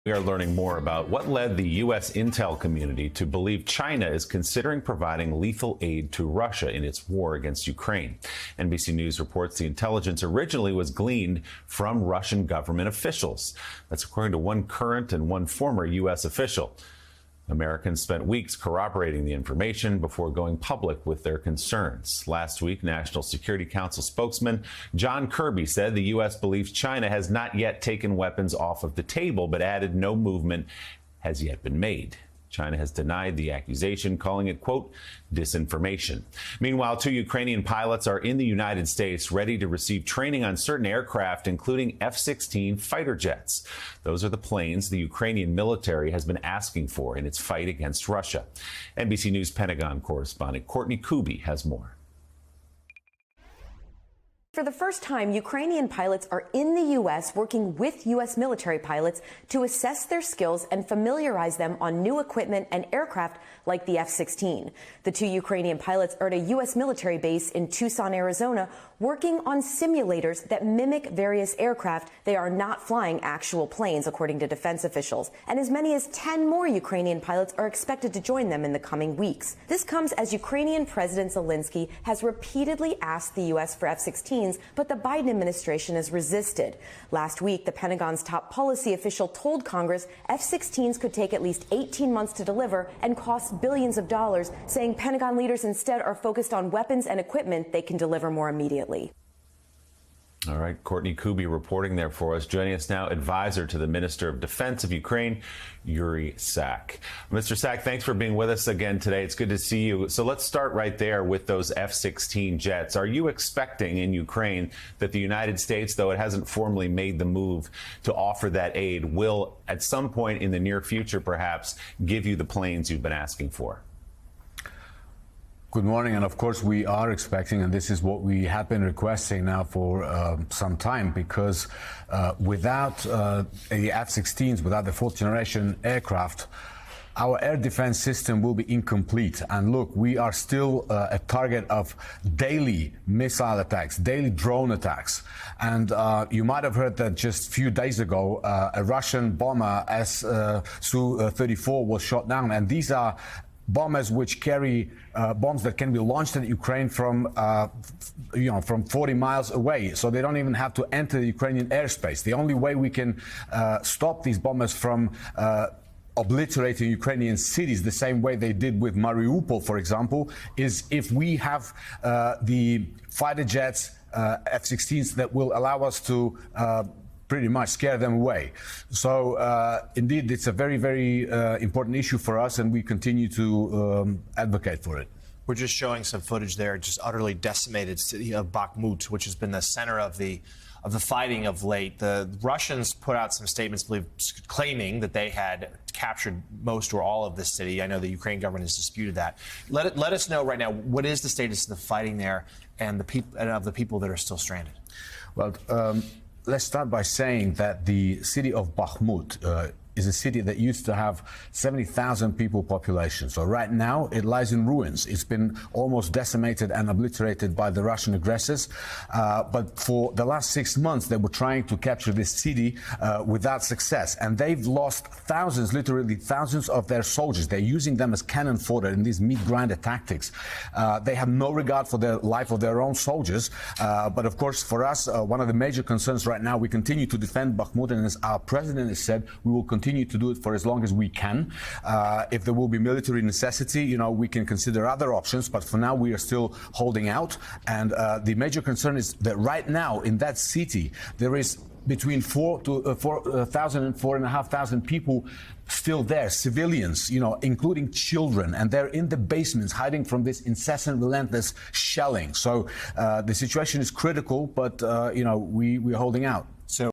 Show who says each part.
Speaker 1: We are learning more about what led the U.S. intel community to believe China is considering providing lethal aid to Russia in its war against Ukraine. NBC News reports the intelligence originally was gleaned from Russian government officials. That's according to one current and one former U.S. official. Americans spent weeks corroborating the information before going public with their concerns. Last week, National Security Council spokesman John Kirby said the U.S. believes China has not yet taken weapons off of the table, but added no movement has yet been made. China has denied the accusation, calling it, quote, disinformation. Meanwhile, 2 Ukrainian pilots are in the United States ready to receive training on certain aircraft, including F-16 fighter jets. Those are the planes the Ukrainian military has been asking for in its fight against Russia. NBC News Pentagon correspondent Courtney Kuby has more.
Speaker 2: For the first time, Ukrainian pilots are in the U.S. working with U.S. military pilots to assess their skills and familiarize them on new equipment and aircraft like the F-16. The 2 Ukrainian pilots are at a U.S. military base in Tucson, Arizona, working on simulators that mimic various aircraft. They are not flying actual planes, according to defense officials. And as many as 10 more Ukrainian pilots are expected to join them in the coming weeks. This comes as Ukrainian President Zelensky has repeatedly asked the U.S. for F-16s, but the Biden administration has resisted. Last week, the Pentagon's top policy official told Congress F-16s could take at least 18 months to deliver and cost billions of dollars, saying Pentagon leaders instead are focused on weapons and equipment they can deliver more immediately.
Speaker 1: All right, Courtney Kuby reporting there for us. Joining us now, advisor to the Minister of Defense of Ukraine, Yuri Sak. Mr. Sak, thanks for being with us again today. It's good to see you. So let's start right there with those F-16 jets. Are you expecting in Ukraine that the United States, though it hasn't formally made the move to offer that aid, will at some point in the near future perhaps give you the planes you've been asking for?
Speaker 3: Good morning, and of course we are expecting, and this is what we have been requesting now for some time, because without the F-16s, without the fourth generation aircraft, our air defense system will be incomplete. And look, we are still a target of daily missile attacks, daily drone attacks. And you might have heard that just a few days ago, a Russian bomber, Su-34, was shot down. And these are bombers which carry bombs that can be launched at Ukraine from 40 miles away. So they don't even have to enter the Ukrainian airspace. The only way we can stop these bombers from obliterating Ukrainian cities the same way they did with Mariupol, for example, is if we have the fighter jets, F-16s, that will allow us to pretty much scare them away. So indeed, it's a very, very important issue for us, and we continue to advocate for it.
Speaker 4: We're just showing some footage there, just utterly decimated city of Bakhmut, which has been the center of the fighting of late. The Russians put out some statements, claiming that they had captured most or all of this city. I know the Ukrainian government has disputed that. Let us know right now, what is the status of the fighting there and of the people that are still stranded?
Speaker 3: Well, let's start by saying that the city of Bakhmut is a city that used to have 70,000 people population. So right now it lies in ruins. It's been almost decimated and obliterated by the Russian aggressors. But for the last 6 months, they were trying to capture this city without success. And they've lost thousands, literally thousands of their soldiers. They're using them as cannon fodder in these meat grinder tactics. They have no regard for the life of their own soldiers. But of course, for us, one of the major concerns right now, we continue to defend Bakhmut. And as our president has said, we will continue to do it for as long as we can. If there will be military necessity, we can consider other options, but for now we are still holding out. And the major concern is that right now in that city there is between 4,000 and 4,500 people still there, civilians, including children, and they're in the basements hiding from this incessant, relentless shelling. So the situation is critical, but we're holding out.
Speaker 4: So